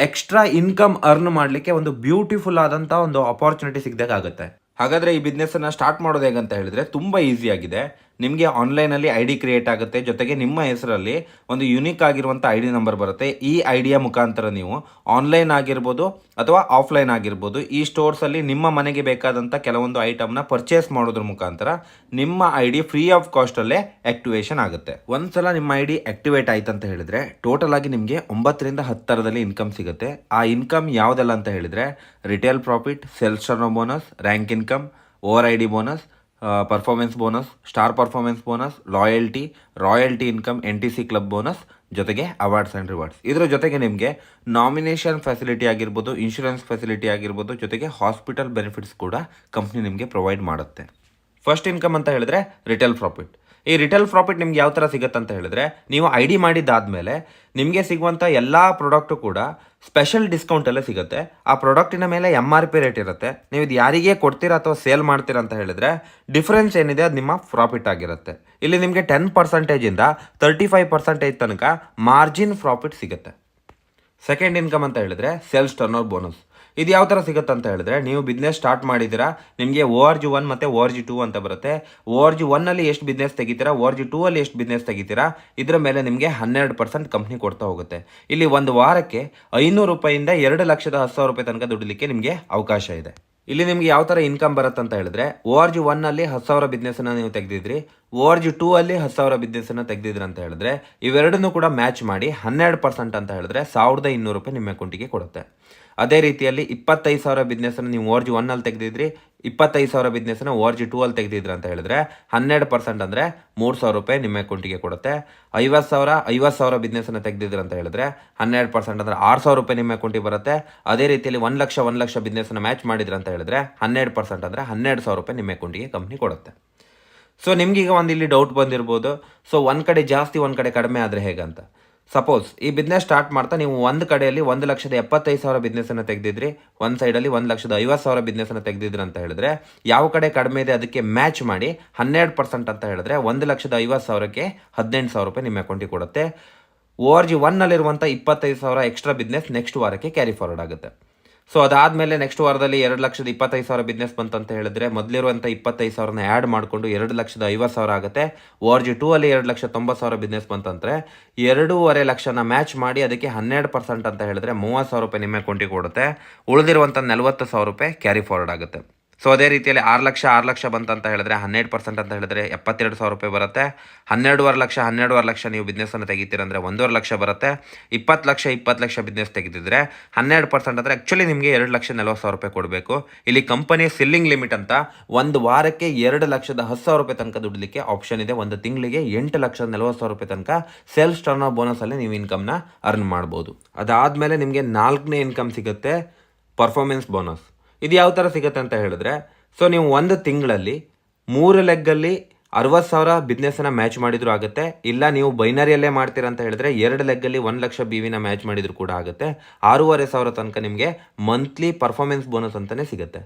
ಎಕ್ಸ್ಟ್ರಾ ಇನ್ಕಮ್ ಅರ್ನ್ ಮಾಡಲಿಕ್ಕೆ ಒಂದು ಬ್ಯೂಟಿಫುಲ್ ಆದಂಥ ಒಂದು ಅಪಾರ್ಚುನಿಟಿ ಸಿಗಬೇಕಾಗುತ್ತೆ. ಹಾಗಾದರೆ ಈ ಬಿಸ್ನೆಸ್ಸನ್ನು ಸ್ಟಾರ್ಟ್ ಮಾಡೋದು ಹೇಗಂತ ಹೇಳಿದ್ರೆ ತುಂಬ ಈಸಿ ಆಗಿದೆ. ನಿಮಗೆ ಆನ್ಲೈನಲ್ಲಿ ID ಕ್ರಿಯೇಟ್ ಆಗುತ್ತೆ. ಜೊತೆಗೆ ನಿಮ್ಮ ಹೆಸರಲ್ಲಿ ಒಂದು ಯುನಿಕ್ ಆಗಿರುವಂಥ ID ನಂಬರ್ ಬರುತ್ತೆ. ಈ ಐಡಿಯ ಮುಖಾಂತರ ನೀವು ಆನ್ಲೈನ್ ಆಗಿರ್ಬೋದು ಅಥವಾ ಆಫ್ಲೈನ್ ಆಗಿರ್ಬೋದು ಈ ಸ್ಟೋರ್ಸಲ್ಲಿ ನಿಮ್ಮ ಮನೆಗೆ ಬೇಕಾದಂಥ ಕೆಲವೊಂದು ಐಟಮ್ನ ಪರ್ಚೇಸ್ ಮಾಡೋದ್ರ ಮುಖಾಂತರ ನಿಮ್ಮ ID ಫ್ರೀ ಆಫ್ ಕಾಸ್ಟಲ್ಲೇ ಆ್ಯಕ್ಟಿವೇಶನ್ ಆಗುತ್ತೆ. ಒಂದ್ಸಲ ನಿಮ್ಮ ID ಆ್ಯಕ್ಟಿವೇಟ್ ಆಯ್ತು ಅಂತ ಹೇಳಿದ್ರೆ ಟೋಟಲ್ ಆಗಿ ನಿಮಗೆ 9ರಿಂದ 10 ಥರದಲ್ಲಿ ಇನ್ಕಮ್ ಸಿಗುತ್ತೆ. ಆ ಇನ್ಕಮ್ ಯಾವುದೆಲ್ಲ ಅಂತ ಹೇಳಿದ್ರೆ retail profit, sales turn bonus, rank income, over ID bonus, performance bonus, star performance bonus, royalty income, NTC club bonus, ಜೊತೆಗೆ ಅವಾರ್ಡ್ಸ್ ಆ್ಯಂಡ್ ರಿವಾರ್ಡ್ಸ್. ಇದರ ಜೊತೆಗೆ ನಿಮಗೆ ನಾಮಿನೇಷನ್ ಫೆಸಿಲಿಟಿ ಆಗಿರ್ಬೋದು, ಇನ್ಶೂರೆನ್ಸ್ ಫೆಸಿಲಿಟಿ ಆಗಿರ್ಬೋದು, ಜೊತೆಗೆ ಹಾಸ್ಪಿಟಲ್ ಬೆನಿಫಿಟ್ಸ್ ಕೂಡ ಕಂಪ್ನಿ ನಿಮಗೆ ಪ್ರೊವೈಡ್ ಮಾಡುತ್ತೆ. ಫಸ್ಟ್ ಇನ್ಕಮ್ ಅಂತ ಹೇಳಿದ್ರೆ ರಿಟೇಲ್ ಪ್ರಾಫಿಟ್. ಈ ರಿಟೇಲ್ ಪ್ರಾಫಿಟ್ ನಿಮ್ಗೆ ಯಾವ ಥರ ಸಿಗುತ್ತೆ ಅಂತ ಹೇಳಿದ್ರೆ, ನೀವು ಐ ಡಿ ಮಾಡಿದ್ದಾದಮೇಲೆ ನಿಮಗೆ ಸಿಗುವಂಥ ಎಲ್ಲ ಪ್ರಾಡಕ್ಟು ಕೂಡ ಸ್ಪೆಷಲ್ ಡಿಸ್ಕೌಂಟಲ್ಲೇ ಸಿಗುತ್ತೆ. ಆ ಪ್ರಾಡಕ್ಟಿನ ಮೇಲೆ MRP ರೇಟ್ ಇರುತ್ತೆ. ನೀವು ಇದು ಯಾರಿಗೆ ಕೊಡ್ತೀರಾ ಅಥವಾ ಸೇಲ್ ಮಾಡ್ತೀರಾ ಅಂತ ಹೇಳಿದ್ರೆ ಡಿಫ್ರೆನ್ಸ್ ಏನಿದೆ ಅದು ನಿಮ್ಮ ಪ್ರಾಫಿಟ್ ಆಗಿರುತ್ತೆ. ಇಲ್ಲಿ ನಿಮಗೆ 10%ಇಂದ 35% ತನಕ ಮಾರ್ಜಿನ್ ಪ್ರಾಫಿಟ್ ಸಿಗುತ್ತೆ. ಸೆಕೆಂಡ್ ಇನ್ಕಮ್ ಅಂತ ಹೇಳಿದ್ರೆ ಸೇಲ್ಸ್ ಟರ್ನ್ಓವರ್ ಬೋನಸ್. ಇದು ಯಾವ ಥರ ಸಿಗುತ್ತೆ ಅಂತ ಹೇಳಿದ್ರೆ, ನೀವು ಬಿಸ್ನೆಸ್ ಸ್ಟಾರ್ಟ್ ಮಾಡಿದ್ದೀರಾ, ನಿಮಗೆ ORG1 ಮತ್ತು ORG2 ಅಂತ ಬರುತ್ತೆ. ORG1 ಎಷ್ಟು ಬಿಸ್ನೆಸ್ ತೆಗಿತೀರಾ, ORG2 ಎಷ್ಟು ಬಿಸ್ನೆಸ್ ತೆಗಿತೀರಾ, ಇದರ ಮೇಲೆ ನಿಮಗೆ 12% ಕಂಪ್ನಿ ಕೊಡ್ತಾ ಹೋಗುತ್ತೆ. ಇಲ್ಲಿ ಒಂದು ವಾರಕ್ಕೆ 500 ರೂಪಾಯಿಂದ 2,10,000 ರೂಪಾಯಿ ತನಕ ದುಡಿಲಿಕ್ಕೆ ನಿಮಗೆ ಅವಕಾಶ ಇದೆ. ಇಲ್ಲಿ ನಿಮ್ಗೆ ಯಾವ ಥರ ಇನ್ಕಮ್ ಬರುತ್ತೆ ಅಂತ ಹೇಳಿದ್ರೆ, ORG1 10,000 ಬಿಸ್ನೆಸ್ಸನ್ನು ನೀವು ತೆಗೆದಿದ್ರಿ, ORG2 10,000 ಬಿಸ್ನೆಸ್ಸನ್ನು ತೆಗೆದಿದ್ರಿ ಅಂತ ಹೇಳಿದ್ರೆ, ಇವೆರಡನ್ನೂ ಕೂಡ ಮ್ಯಾಚ್ ಮಾಡಿ 12% ಅಂತ ಹೇಳಿದ್ರೆ 1,200 ರೂಪಾಯಿ ನಿಮ್ಮ ಅಕೌಂಟಿಗೆ ಕೊಡುತ್ತೆ. ಅದೇ ರೀತಿಯಲ್ಲಿ 25,000 ಬಿಸ್ನೆಸ್ಸನ್ನು ನೀವು ORG1 ತೆಗೆದಿದ್ರಿ, 25,000 ಬಿಸ್ನೆಸ್ಸನ್ನು ORG2 ತೆಗೆದಿದ್ರಿ ಅಂತ ಹೇಳಿದ್ರೆ 12% ಅಂದರೆ 3,000 ರೂಪಾಯಿ ನಿಮ್ಮ ಅಕೌಂಟಿಗೆ ಕೊಡುತ್ತೆ. 50,000 ಬಿಸ್ನೆಸ್ಸನ್ನು ತೆಗೆದಿದ್ರಿ ಅಂತ ಹೇಳಿದ್ರೆ 12% ಅಂದರೆ 6,000 ರೂಪಾಯಿ ನಿಮ್ಮ ಅಕೌಂಟಿಗೆ ಬರುತ್ತೆ. ಅದೇ ರೀತಿಯಲ್ಲಿ 1 ಲಕ್ಷ ಬಿಸ್ನೆಸ್ಸನ್ನು ಮ್ಯಾಚ್ ಮಾಡಿದ್ರಿ ಅಂತ ಹೇಳಿದ್ರೆ 12% ಅಂದರೆ 12,000 ರೂಪಾಯಿ ನಿಮ್ಮ ಅಕೌಂಟಿಗೆ ಕಂಪ್ನಿ ಕೊಡುತ್ತೆ. ಸೊ ನಿಮ್ಗೀಗ ಒಂದು ಇಲ್ಲಿ ಡೌಟ್ ಬಂದಿರ್ಬೋದು, ಸೊ ಒಂದು ಕಡೆ ಜಾಸ್ತಿ ಒಂದು ಕಡೆ ಕಡಿಮೆ ಆದರೆ ಹೇಗಂತ. ಸಪೋಸ್ ಈ ಬಿಸ್ನೆಸ್ ಸ್ಟಾರ್ಟ್ ಮಾಡ್ತಾ ನೀವು ಒಂದು ಕಡೆಯಲ್ಲಿ 1,75,000 ಬಿಸ್ನೆಸ್ಸನ್ನು ತೆಗೆದಿದ್ರಿ, ಒಂದು ಸೈಡಲ್ಲಿ 1,50,000 ಬಿಸ್ನೆಸ್ಸನ್ನು ತೆಗೆದಿದ್ರಿ ಅಂತ ಹೇಳಿದ್ರೆ, ಯಾವ ಕಡೆ ಕಡಿಮೆ ಇದೆ ಅದಕ್ಕೆ ಮ್ಯಾಚ್ ಮಾಡಿ 12% ಅಂತ ಹೇಳಿದ್ರೆ 1,50,000ಕ್ಕೆ 18,000 ರೂಪಾಯಿ ನಿಮ್ಮ ಅಕೌಂಟಿಗೆ ಕೊಡುತ್ತೆ. ORG1 25,000 ಎಕ್ಸ್ಟ್ರಾ ಬಿಸ್ನೆಸ್ ನೆಕ್ಸ್ಟ್ ವಾರಕ್ಕೆ ಕ್ಯಾರಿ ಫಾರ್ವರ್ಡ್ ಆಗುತ್ತೆ. ಸೊ ಅದಾದಮೇಲೆ ನೆಕ್ಸ್ಟ್ ವಾರದಲ್ಲಿ 2,25,000 ಬಿಸ್ನೆಸ್ ಬಂತಂತ ಹೇಳಿದ್ರೆ, ಮೊದಲಿರುವಂಥ 25,000ನ ಆ್ಯಡ್ ಮಾಡಿಕೊಂಡು 2,50,000 ಆಗುತ್ತೆ. ORG2 2,90,000 ಬಿಸ್ನೆಸ್ ಬಂತಂದರೆ 2.5 ಲಕ್ಷನ ಮ್ಯಾಚ್ ಮಾಡಿ ಅದಕ್ಕೆ 12% ಅಂತ ಹೇಳಿದ್ರೆ 30,000 ರೂಪಾಯಿ ನಿಮ್ಮ ಅಕೌಂಟಿಗೆ ಕೊಡುತ್ತೆ. ಉಳಿದಿರುವಂಥ 40,000 ರೂಪಾಯಿ ಕ್ಯಾರಿ ಫಾರ್ವರ್ಡ್ ಆಗುತ್ತೆ. ಸೊ ಅದೇ ರೀತಿಯಲ್ಲಿ 6 ಲಕ್ಷ ಬಂತಂತ ಹೇಳಿದ್ರೆ 12% ಅಂತ ಹೇಳಿದ್ರೆ 72,000 ರೂಪಾಯಿ ಬರುತ್ತೆ. 12.5 ಲಕ್ಷ ನೀವು ಬಿಸ್ನೆಸ್ಸನ್ನು ತೆಗಿತೀರಂದರೆ 1.5 ಲಕ್ಷ ಬರುತ್ತೆ. 20 ಲಕ್ಷ ಬಿಸ್ನೆಸ್ ತೆಗೆದಿದ್ರೆ 12% ಅಂದರೆ ಆ್ಯಕ್ಚುಲಿ ನಿಮಗೆ 2,40,000 ರೂಪಾಯಿ ಕೊಡಬೇಕು. ಇಲ್ಲಿ ಕಂಪನಿ ಸೆಲ್ಲಿಂಗ್ ಲಿಮಿಟ್ ಅಂತ ಒಂದು ವಾರಕ್ಕೆ 2,10,000 ರೂಪಾಯಿ ತನಕ ದುಡಲಿಕ್ಕೆ ಆಪ್ಷನ್ ಇದೆ. ಒಂದು ತಿಂಗಳಿಗೆ 8,40,000 ರೂಪಾಯಿ ತನಕ ಸೇಲ್ಸ್ ಟರ್ನ್ ಬೋನಸಲ್ಲಿ ನೀವು ಇನ್ಕಮ್ನ ಅರ್ನ್ ಮಾಡ್ಬೋದು. ಅದಾದಮೇಲೆ ನಿಮಗೆ 4ನೇ ಇನ್ಕಮ್ ಸಿಗುತ್ತೆ, ಪರ್ಫಾರ್ಮೆನ್ಸ್ ಬೋನಸ್. ಇದು ಯಾವ ಥರ ಸಿಗುತ್ತೆ ಅಂತ ಹೇಳಿದ್ರೆ, ಸೊ ನೀವು ಒಂದು ತಿಂಗಳಲ್ಲಿ 3 ಲೆಗ್ಗಲ್ಲಿ 60,000 ಬಿಸ್ನೆಸ್ಸನ್ನು ಮ್ಯಾಚ್ ಮಾಡಿದರೂ ಆಗುತ್ತೆ. ಇಲ್ಲ ನೀವು ಬೈನರಿಯಲ್ಲೇ ಮಾಡ್ತೀರಾ ಅಂತ ಹೇಳಿದ್ರೆ 2 ಲೆಗ್ಗಲ್ಲಿ 1 ಲಕ್ಷ BVನ ಮ್ಯಾಚ್ ಮಾಡಿದರೂ ಕೂಡ ಆಗುತ್ತೆ. 6,500 ತನಕ ನಿಮಗೆ ಮಂತ್ಲಿ ಪರ್ಫಾರ್ಮೆನ್ಸ್ ಬೋನಸ್ ಅಂತಲೇ ಸಿಗುತ್ತೆ.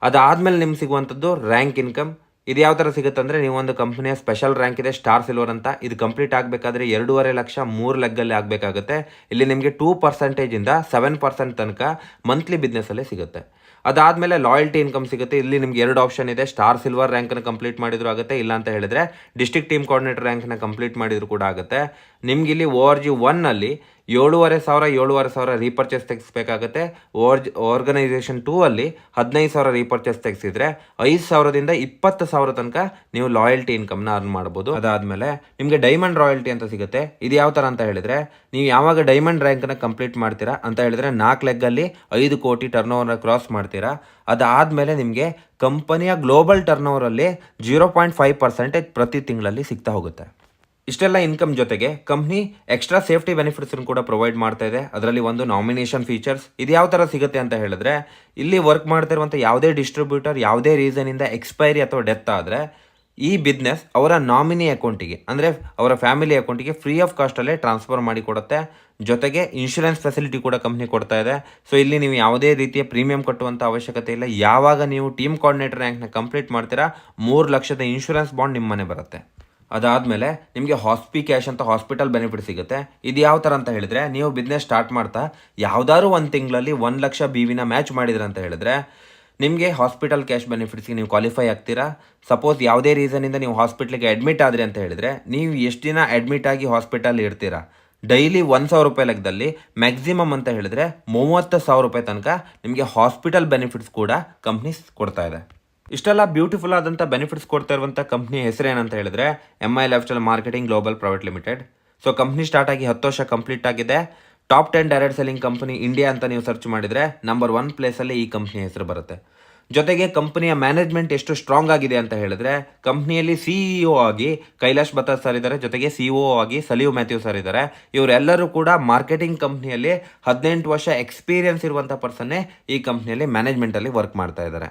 ಅದಾದಮೇಲೆ ನಿಮ್ಗೆ ಸಿಗುವಂಥದ್ದು ರ್ಯಾಂಕ್ ಇನ್ಕಮ್. ಇದು ಯಾವ ಥರ ಸಿಗುತ್ತೆ ಅಂದರೆ, ನೀವು ಒಂದು ಕಂಪ್ನಿಯ ಸ್ಪೆಷಲ್ ರ್ಯಾಂಕ್ ಇದೆ ಸ್ಟಾರ್ ಸಿಲ್ವರ್ ಅಂತ, ಇದು ಕಂಪ್ಲೀಟ್ ಆಗಬೇಕಾದ್ರೆ 2.5 ಲಕ್ಷ 3 ಲೆಗ್ಗಲ್ಲಿ ಆಗಬೇಕಾಗುತ್ತೆ. ಇಲ್ಲಿ ನಿಮಗೆ 2%ಇಂದ 7% ತನಕ ಮಂತ್ಲಿ ಬಿಸ್ನೆಸ್ಸಲ್ಲೇ ಸಿಗುತ್ತೆ. ಅದಾದಮೇಲೆ ಲಾಯಲ್ಟಿ ಇನ್ಕಮ್ ಸಿಗುತ್ತೆ. ಇಲ್ಲಿ ನಿಮ್ಗೆ 2 ಆಪ್ಷನ್ ಇದೆ, ಸ್ಟಾರ್ ಸಿಲ್ವರ್ ರ್ಯಾಂಕನ್ನು ಕಂಪ್ಲೀಟ್ ಮಾಡಿದ್ರು ಆಗುತ್ತೆ, ಇಲ್ಲ ಅಂತ ಹೇಳಿದ್ರೆ ಡಿಸ್ಟ್ರಿಕ್ಟ್ ಟೀಮ್ ಕೋಆರ್ಡಿನೇಟರ್ ರ್ಯಾಂಕ್ನ ಕಂಪ್ಲೀಟ್ ಮಾಡಿದ್ರು ಕೂಡ ಆಗುತ್ತೆ. ನಿಮ್ಗೆ ಇಲ್ಲಿ ORG1 7,500 ರೀಪರ್ಚೇಸ್ ತೆಗೆಸಬೇಕಾಗುತ್ತೆ. ಆರ್ಗನೈಸೇಷನ್ 2 15,000 ರೀಪರ್ಚೇಸ್ ತೆಗೆಸಿದ್ರೆ 5,000ದಿಂದ 20,000 ತನಕ ನೀವು ಲಾಯಲ್ಟಿ ಇನ್ಕಮ್ನ ಅರ್ನ್ ಮಾಡ್ಬೋದು. ಅದಾದಮೇಲೆ ನಿಮಗೆ ಡೈಮಂಡ್ ರಾಯಲ್ಟಿ ಅಂತ ಸಿಗುತ್ತೆ. ಇದು ಯಾವ ಥರ ಅಂತ ಹೇಳಿದ್ರೆ, ನೀವು ಯಾವಾಗ ಡೈಮಂಡ್ ರ್ಯಾಂಕನ್ನು ಕಂಪ್ಲೀಟ್ ಮಾಡ್ತೀರಾ ಅಂತ ಹೇಳಿದ್ರೆ 4 ಲೆಗ್ಗಲ್ಲಿ 5 ಕೋಟಿ ಟರ್ನ್ ಓವರ್ನ ಕ್ರಾಸ್ ಮಾಡ್ತೀರಾ. ಅದಾದಮೇಲೆ ನಿಮಗೆ ಕಂಪನಿಯ ಗ್ಲೋಬಲ್ ಟರ್ನ್ ಓವರಲ್ಲಿ 0.5% ಪ್ರತಿ ತಿಂಗಳಲ್ಲಿ ಸಿಗ್ತಾ ಹೋಗುತ್ತೆ. ಇಷ್ಟೆಲ್ಲ ಇನ್ಕಮ್ ಜೊತೆಗೆ ಕಂಪ್ನಿ ಎಕ್ಸ್ಟ್ರಾ ಸೇಫ್ಟಿ ಬೆನಿಫಿಟ್ಸನ್ನು ಕೂಡ ಪ್ರೊವೈಡ್ ಮಾಡ್ತಾ ಇದೆ. ಅದರಲ್ಲಿ ಒಂದು ನಾಮಿನೇಷನ್ ಫೀಚರ್ಸ್. ಇದು ಯಾವ ಥರ ಸಿಗುತ್ತೆ ಅಂತ ಹೇಳಿದ್ರೆ, ಇಲ್ಲಿ ವರ್ಕ್ ಮಾಡ್ತಾ ಇರುವಂಥ ಯಾವುದೇ ಡಿಸ್ಟ್ರಿಬ್ಯೂಟರ್ ಯಾವುದೇ ರೀಸನಿಂದ ಎಕ್ಸ್ಪೈರಿ ಅಥವಾ ಡೆತ್ ಆದರೆ ಈ ಬಿಸ್ನೆಸ್ ಅವರ ನಾಮಿನಿ ಅಕೌಂಟಿಗೆ, ಅಂದರೆ ಅವರ ಫ್ಯಾಮಿಲಿ ಅಕೌಂಟಿಗೆ ಫ್ರೀ ಆಫ್ ಕಾಸ್ಟಲ್ಲೇ ಟ್ರಾನ್ಸ್ಫರ್ ಮಾಡಿ ಕೊಡುತ್ತೆ. ಜೊತೆಗೆ ಇನ್ಶೂರೆನ್ಸ್ ಫೆಸಿಲಿಟಿ ಕೂಡ ಕಂಪ್ನಿ ಕೊಡ್ತಾ ಇದೆ. ಸೊ ಇಲ್ಲಿ ನೀವು ಯಾವುದೇ ರೀತಿಯ ಪ್ರೀಮಿಯಂ ಕಟ್ಟುವಂಥ ಅವಶ್ಯಕತೆ ಇಲ್ಲ. ಯಾವಾಗ ನೀವು ಟೀಮ್ ಕೋಆರ್ಡಿನೇಟರ್ ರ್ಯಾಂಕ್ನ ಕಂಪ್ಲೀಟ್ ಮಾಡ್ತೀರಾ 3 ಲಕ್ಷದ ಇನ್ಶೂರೆನ್ಸ್ ಬಾಂಡ್ ನಿಮ್ಮ ಮನೆ ಬರುತ್ತೆ. ಅದಾದಮೇಲೆ ನಿಮಗೆ ಹಾಸ್ಪಿ ಕ್ಯಾಶ್ ಅಂತ ಹಾಸ್ಪಿಟಲ್ ಬೆನಿಫಿಟ್ ಸಿಗುತ್ತೆ. ಇದು ಯಾವ ಥರ ಅಂತ ಹೇಳಿದ್ರೆ, ನೀವು ಬಿಸ್ನೆಸ್ ಸ್ಟಾರ್ಟ್ ಮಾಡ್ತಾ ಯಾವುದಾದ್ರು ಒಂದು ತಿಂಗಳಲ್ಲಿ 1 ಲಕ್ಷ BVನ ಮ್ಯಾಚ್ ಮಾಡಿದ್ರೆ ಅಂತ ಹೇಳಿದ್ರೆ ನಿಮಗೆ ಹಾಸ್ಪಿಟಲ್ ಕ್ಯಾಶ್ ಬೆನಿಫಿಟ್ಸ್ಗೆ ನೀವು ಕ್ವಾಲಿಫೈ ಆಗ್ತೀರಾ. ಸಪೋಸ್ ಯಾವುದೇ ರೀಸನಿಂದ ನೀವು ಹಾಸ್ಪಿಟ್ಲಿಗೆ ಅಡ್ಮಿಟ್ ಆದರೆ ಅಂತ ಹೇಳಿದ್ರೆ, ನೀವು ಎಷ್ಟು ದಿನ ಅಡ್ಮಿಟ್ ಆಗಿ ಹಾಸ್ಪಿಟಲ್ ಇರ್ತೀರಾ, ಡೈಲಿ 1,000 ರೂಪಾಯಿ ಲೆಕ್ಕದಲ್ಲಿ ಮ್ಯಾಕ್ಸಿಮಮ್ ಅಂತ ಹೇಳಿದ್ರೆ 30,000 ರೂಪಾಯಿ ತನಕ ನಿಮಗೆ ಹಾಸ್ಪಿಟಲ್ ಬೆನಿಫಿಟ್ಸ್ ಕೂಡ ಕಂಪ್ನಿ ಕೊಡ್ತಾ ಇದೆ. ಇಷ್ಟೆಲ್ಲ ಬ್ಯೂಟಿಫುಲ್ ಆದಂಥ ಬೆನಿಫಿಟ್ಸ್ ಕೊಡ್ತಾ ಇರುವಂಥ ಕಂಪ್ನಿ ಹೆಸರು ಏನಂತ ಹೇಳಿದ್ರೆ MI life style marketing global private limited. So company start ಆಗಿ 10 ವರ್ಷ ಕಂಪ್ಲೀಟ್ ಆಗಿದೆ. Top 10 direct selling company India ಅಂತ ನೀವು ಸರ್ಚ್ ಮಾಡಿದರೆ ನಂಬರ್ 1 ಪ್ಲೇಸಲ್ಲಿ ಈ ಕಂಪ್ನಿ ಹೆಸರು ಬರುತ್ತೆ. ಜೊತೆಗೆ ಕಂಪನಿಯ ಮ್ಯಾನೇಜ್ಮೆಂಟ್ ಎಷ್ಟು ಸ್ಟ್ರಾಂಗ್ ಆಗಿದೆ ಅಂತ ಹೇಳಿದ್ರೆ, ಕಂಪ್ನಿಯಲ್ಲಿ CEO ಆಗಿ ಕೈಲಾಶ್ ಬತ್ತಾರ್ ಸರ್ ಇದ್ದಾರೆ, ಜೊತೆಗೆ COO ಆಗಿ ಸಲೀವ್ ಮ್ಯಾಥ್ಯೂ ಸರ್ ಇದ್ದಾರೆ. ಇವರೆಲ್ಲರೂ ಕೂಡ ಮಾರ್ಕೆಟಿಂಗ್ ಕಂಪ್ನಿಯಲ್ಲಿ 18 ವರ್ಷ ಎಕ್ಸ್ಪೀರಿಯನ್ಸ್ ಇರುವಂಥ ಪರ್ಸನ್ನೇ ಈ ಕಂಪ್ನಿಯಲ್ಲಿ ಮ್ಯಾನೇಜ್ಮೆಂಟಲ್ಲಿ ವರ್ಕ್ ಮಾಡ್ತಾ ಇದ್ದಾರೆ.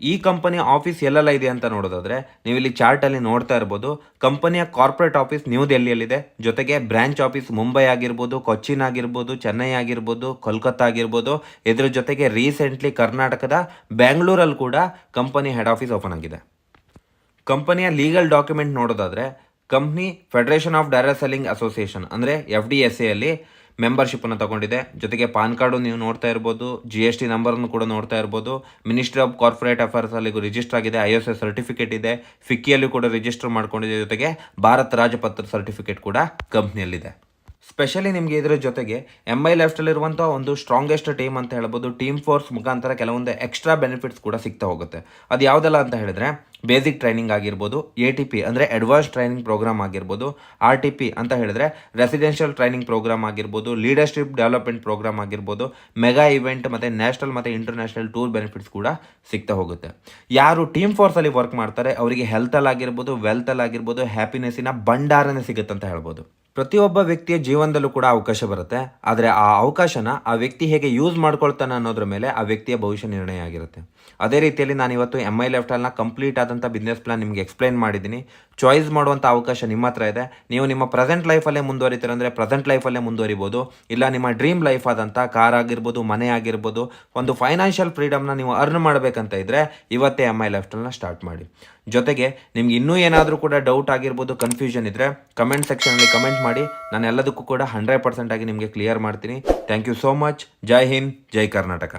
ಈ ಕಂಪನಿ ಆಫೀಸ್ ಎಲ್ಲೆಲ್ಲ ಇದೆ ಅಂತ ನೋಡೋದಾದ್ರೆ ನೀವು ಇಲ್ಲಿ ಚಾರ್ಟಲ್ಲಿ ನೋಡ್ತಾ ಇರ್ಬೋದು. ಕಂಪನಿಯ ಕಾರ್ಪೊರೇಟ್ ಆಫೀಸ್ ನ್ಯೂ ದೆಹಲಿಯಲ್ಲಿದೆ. ಜೊತೆಗೆ ಬ್ರಾಂಚ್ ಆಫೀಸ್ ಮುಂಬೈ ಆಗಿರ್ಬೋದು, ಕೊಚ್ಚಿನ್ ಆಗಿರ್ಬೋದು, ಚೆನ್ನೈ ಆಗಿರ್ಬೋದು, ಕೋಲ್ಕತ್ತಾ ಆಗಿರ್ಬೋದು. ಇದ್ರ ಜೊತೆಗೆ ರೀಸೆಂಟ್ಲಿ ಕರ್ನಾಟಕದ ಬೆಂಗಳೂರಲ್ಲಿ ಕೂಡ ಕಂಪನಿ ಹೆಡ್ ಆಫೀಸ್ ಓಪನ್ ಆಗಿದೆ. ಕಂಪನಿಯ ಲೀಗಲ್ ಡಾಕ್ಯುಮೆಂಟ್ ನೋಡೋದಾದರೆ company federation of direct selling association ಅಂದರೆ FDSA ಅಲ್ಲಿ ಮೆಂಬರ್ಶಿಪ್ಪನ್ನು ತಗೊಂಡಿದೆ. ಜೊತೆಗೆ ಪಾನ್ ಕಾರ್ಡು ನೀವು ನೋಡ್ತಾ ಇರ್ಬೋದು, GST ನಂಬರನ್ನು ಕೂಡ ನೋಡ್ತಾ ಇರ್ಬೋದು. ಮಿನಿಸ್ಟ್ರಿ ಆಫ್ ಕಾರ್ಪೊರೇಟ್ ಅಫೇರ್ಸ್ ಅಲ್ಲಿ ರಿಜಿಸ್ಟರ್ ಆಗಿದೆ. ISS ಸರ್ಟಿಫಿಕೇಟ್ ಇದೆ. ಫಿಕ್ಕಿಯಲ್ಲಿ ಕೂಡ ರಿಜಿಸ್ಟರ್ ಮಾಡ್ಕೊಂಡಿದೆ. ಜೊತೆಗೆ ಭಾರತ್ ರಾಜಪತ್ರ ಸರ್ಟಿಫಿಕೇಟ್ ಕೂಡ ಕಂಪ್ನಿಯಲ್ಲಿದೆ. ಸ್ಪೆಷಲಿ ನಿಮಗೆ ಇದರ ಜೊತೆಗೆ MI ಲೆಫ್ಟಲ್ಲಿರುವಂಥ ಒಂದು ಸ್ಟ್ರಾಂಗೆಸ್ಟ್ ಟೀಮ್ ಅಂತ ಹೇಳ್ಬೋದು. ಟೀಮ್ ಫೋರ್ಸ್ ಮುಖಾಂತರ ಕೆಲವೊಂದು ಎಕ್ಸ್ಟ್ರಾ ಬೆನಿಫಿಟ್ಸ್ ಕೂಡ ಸಿಗ್ತಾ ಹೋಗುತ್ತೆ. ಅದು ಯಾವುದೆಲ್ಲ ಅಂತ ಹೇಳಿದ್ರೆ ಬೇಸಿಕ್ ಟ್ರೈನಿಂಗ್ ಆಗಿರ್ಬೋದು, ATP ಅಂದರೆ ಅಡ್ವಾನ್ಸ್ ಟ್ರೈನಿಂಗ್ ಪ್ರೋಗ್ರಾಮ್ ಆಗಿರ್ಬೋದು, RTP ಅಂತ ಹೇಳಿದ್ರೆ ರೆಸಿಡೆನ್ಷಿಯಲ್ ಟ್ರೈನಿಂಗ್ ಪ್ರೋಗ್ರಾಮ್ ಆಗಿರ್ಬೋದು, ಲೀಡರ್ಶಿಪ್ ಡೆವಲಪ್ಮೆಂಟ್ ಪ್ರೋಗ್ರಾಮ್ ಆಗಿರ್ಬೋದು, ಮೆಗಾ ಇವೆಂಟ್ ಮತ್ತು ನ್ಯಾಷನಲ್ ಮತ್ತು ಇಂಟರ್ನ್ಯಾಷನಲ್ ಟೂರ್ ಬೆನಿಫಿಟ್ಸ್ ಕೂಡ ಸಿಗ್ತಾ ಹೋಗುತ್ತೆ. ಯಾರು ಟೀಮ್ ಫೋರ್ಸಲ್ಲಿ ವರ್ಕ್ ಮಾಡ್ತಾರೆ ಅವರಿಗೆ ಹೆಲ್ತಲ್ಲಿ ಆಗಿರ್ಬೋದು, ವೆಲ್ತಲ್ಲಿ ಆಗಿರ್ಬೋದು, ಹ್ಯಾಪಿನೆಸ್ಸಿನ ಭಂಡಾರನೇ ಸಿಗುತ್ತೆ ಅಂತ ಹೇಳ್ಬೋದು. ಪ್ರತಿಯೊಬ್ಬ ವ್ಯಕ್ತಿಯ ಜೀವನದಲ್ಲೂ ಕೂಡ ಅವಕಾಶ ಬರುತ್ತೆ. ಆದರೆ ಆ ಅವಕಾಶನ ಆ ವ್ಯಕ್ತಿ ಹೇಗೆ ಯೂಸ್ ಮಾಡ್ಕೊಳ್ತಾನೆ ಅನ್ನೋದ್ರ ಮೇಲೆ ಆ ವ್ಯಕ್ತಿಯ ಭವಿಷ್ಯ ನಿರ್ಣಯ ಆಗಿರುತ್ತೆ. ಅದೇ ರೀತಿಯಲ್ಲಿ ನಾನು ಇವತ್ತು MI ಲೆಫ್ಟಲ್ನ ಕಂಪ್ಲೀಟ್ ಆದಂಥ ಬಿಸ್ನೆಸ್ ಪ್ಲಾನ್ ನಿಮಗೆ ಎಕ್ಸ್ಪ್ಲೈನ್ ಮಾಡಿದ್ದೀನಿ. ಚಾಯ್ಸ್ ಮಾಡುವಂಥ ಅವಕಾಶ ನಿಮ್ಮ ಹತ್ರ ಇದೆ. ನೀವು ನಿಮ್ಮ ಪ್ರೆಸೆಂಟ್ ಲೈಫಲ್ಲೇ ಮುಂದುವರಿತೀರ ಅಂದರೆ ಪ್ರೆಸೆಂಟ್ ಲೈಫಲ್ಲೇ ಮುಂದುವರಿಬೋದು. ಇಲ್ಲ ನಿಮ್ಮ ಡ್ರೀಮ್ ಲೈಫ್ ಆದಂಥ ಕಾರ್ ಆಗಿರ್ಬೋದು, ಮನೆ ಆಗಿರ್ಬೋದು, ಒಂದು ಫೈನಾನ್ಷಿಯಲ್ ಫ್ರೀಡಮ್ನ ನೀವು ಅರ್ನ್ ಮಾಡಬೇಕಂತ ಇದ್ದರೆ ಇವತ್ತೇ MI ಲೆಫ್ಟಲ್ನ ಸ್ಟಾರ್ಟ್ ಮಾಡಿ. ಜೊತೆಗೆ ನಿಮ್ಗೆ ಇನ್ನೂ ಏನಾದರೂ ಕೂಡ ಡೌಟ್ ಆಗಿರ್ಬೋದು, ಕನ್ಫ್ಯೂಷನ್ ಇದ್ದರೆ ಕಮೆಂಟ್ ಸೆಕ್ಷನಲ್ಲಿ ಕಮೆಂಟ್ ಮಾಡಿ. ನಾನು ಎಲ್ಲದಕ್ಕೂ ಕೂಡ 100% ಆಗಿ ನಿಮಗೆ ಕ್ಲಿಯರ್ ಮಾಡ್ತೀನಿ. Thank you so much. ಜೈ ಹಿಂದ್, ಜೈ ಕರ್ನಾಟಕ.